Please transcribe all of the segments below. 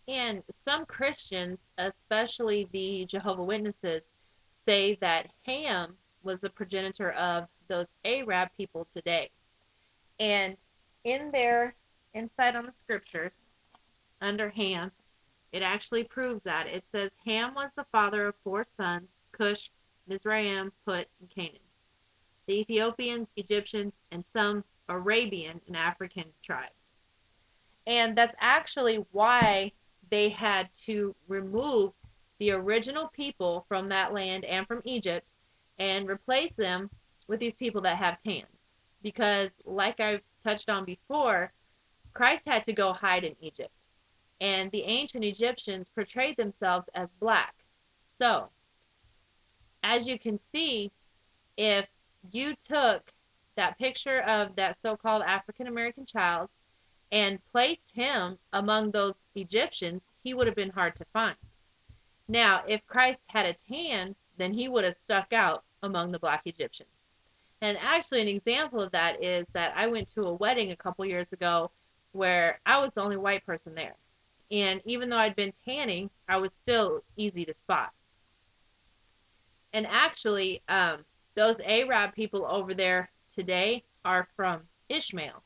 And some Christians, especially the Jehovah Witnesses, say that Ham was the progenitor of those Arab people today. And in their insight on the scriptures, under Ham, it actually proves that. It says Ham was the father of four sons: Cush, Mizraim, Put, and Canaan. The Ethiopians, Egyptians, and some Arabian and African tribes. And that's actually why they had to remove the original people from that land and from Egypt and replace them with these people that have tans. Because, like I've touched on before, Christ had to go hide in Egypt. And the ancient Egyptians portrayed themselves as black. So, as you can see, if you took that picture of that so called African American child and placed him among those Egyptians, he would have been hard to find. Now, if Christ had a tan, then he would have stuck out among the black Egyptians. And actually, an example of that is that I went to a wedding a couple years ago where I was the only white person there. And even though I'd been tanning, I was still easy to spot. And actually, those Arab people over there today are from Ishmael.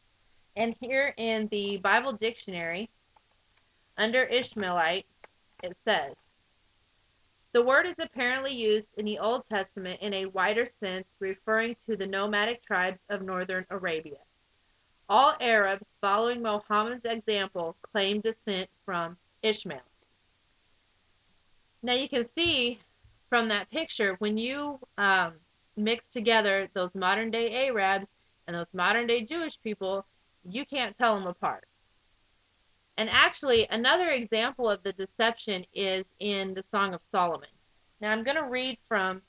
And here in the Bible dictionary, under Ishmaelite, it says, the word is apparently used in the Old Testament in a wider sense, referring to the nomadic tribes of northern Arabia. All Arabs following Muhammad's example claim descent from Ishmael. Now you can see from that picture, when you mix together those modern day Arabs and those modern day Jewish people, you can't tell them apart. And actually, another example of the deception is in the Song of Solomon. Now, I'm going to read from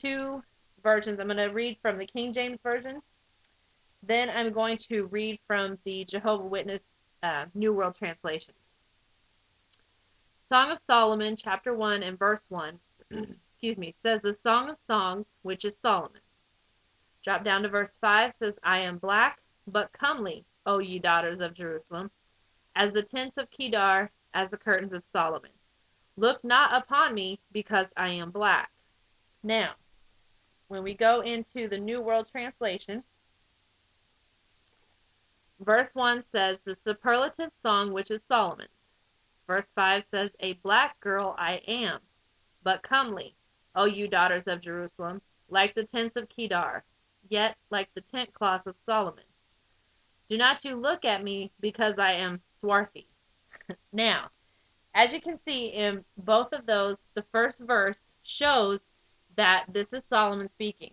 two versions. I'm going to read from the King James Version. Then I'm going to read from the Jehovah Witness New World Translation. Song of Solomon, chapter 1 and verse 1, says the Song of Songs, which is Solomon. Drop down to verse 5, says, I am black, but comely, O ye daughters of Jerusalem, as the tents of Kedar, as the curtains of Solomon. Look not upon me, because I am black. Now, when we go into the New World Translation, verse 1 says, the superlative song which is Solomon's. Verse 5 says, a black girl I am, but comely, O you daughters of Jerusalem, like the tents of Kedar, yet like the tent cloths of Solomon. Do not you look at me, because I am swarthy. Now, as you can see in both of those, the first verse shows that this is Solomon speaking.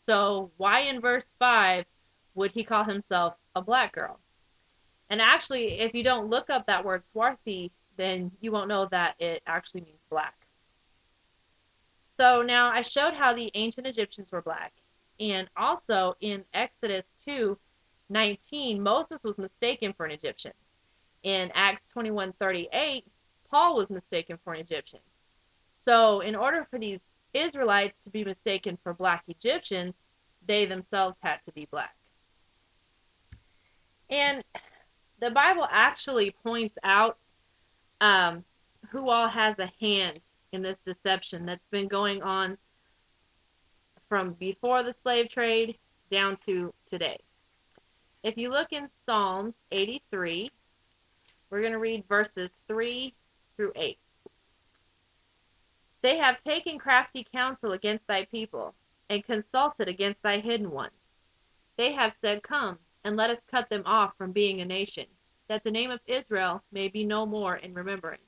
So why in verse 5 would he call himself a black girl? And actually, if you don't look up that word swarthy, then you won't know that it actually means black. So now I showed how the ancient Egyptians were black. And also in Exodus 2:19, Moses was mistaken for an Egyptian. In Acts 21:38, Paul was mistaken for an Egyptian. So in order for these Israelites to be mistaken for black Egyptians, they themselves had to be black. And the Bible actually points out who all has a hand in this deception that's been going on from before the slave trade down to today. If you look in Psalms 83, we're going to read verses 3 through 8. They have taken crafty counsel against thy people, and consulted against thy hidden ones. They have said, come, and let us cut them off from being a nation, that the name of Israel may be no more in remembrance.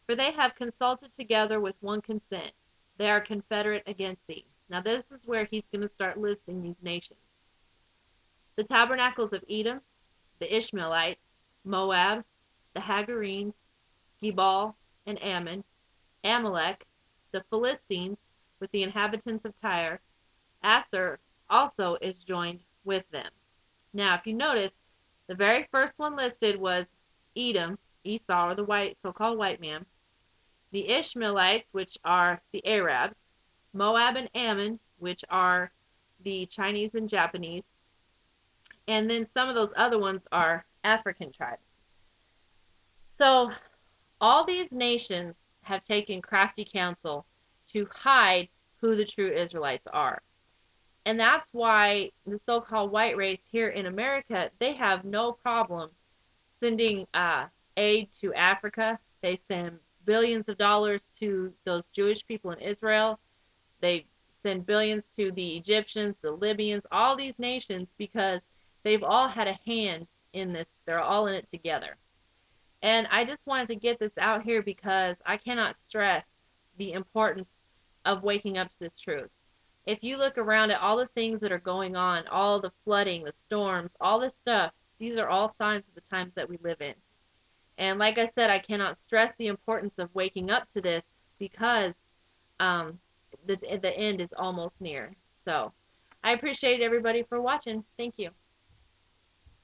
For they have consulted together with one consent. They are confederate against thee. Now this is where he's going to start listing these nations. The tabernacles of Edom, the Ishmaelites, Moab, the Hagarenes, Gebal, and Ammon, Amalek, the Philistines, with the inhabitants of Tyre. Asher also is joined with them. Now, if you notice, the very first one listed was Edom, Esau, or the so-called white man, the Ishmaelites, which are the Arabs, Moab and Ammon, which are the Chinese and Japanese, and then some of those other ones are African tribes. So All these nations have taken crafty counsel to hide who the true Israelites are. And that's why the so-called white race here in America, they have no problem sending aid to Africa. They send billions of dollars to those Jewish people in Israel. They send billions to the Egyptians, the Libyans, all these nations because they've all had a hand in this. They're all in it together. And I just wanted to get this out here because I cannot stress the importance of waking up to this truth. If you look around at all the things that are going on, all the flooding, the storms, all this stuff, these are all signs of the times that we live in. And like I said, I cannot stress the importance of waking up to this because um, the end is almost near. So I appreciate everybody for watching. Thank you.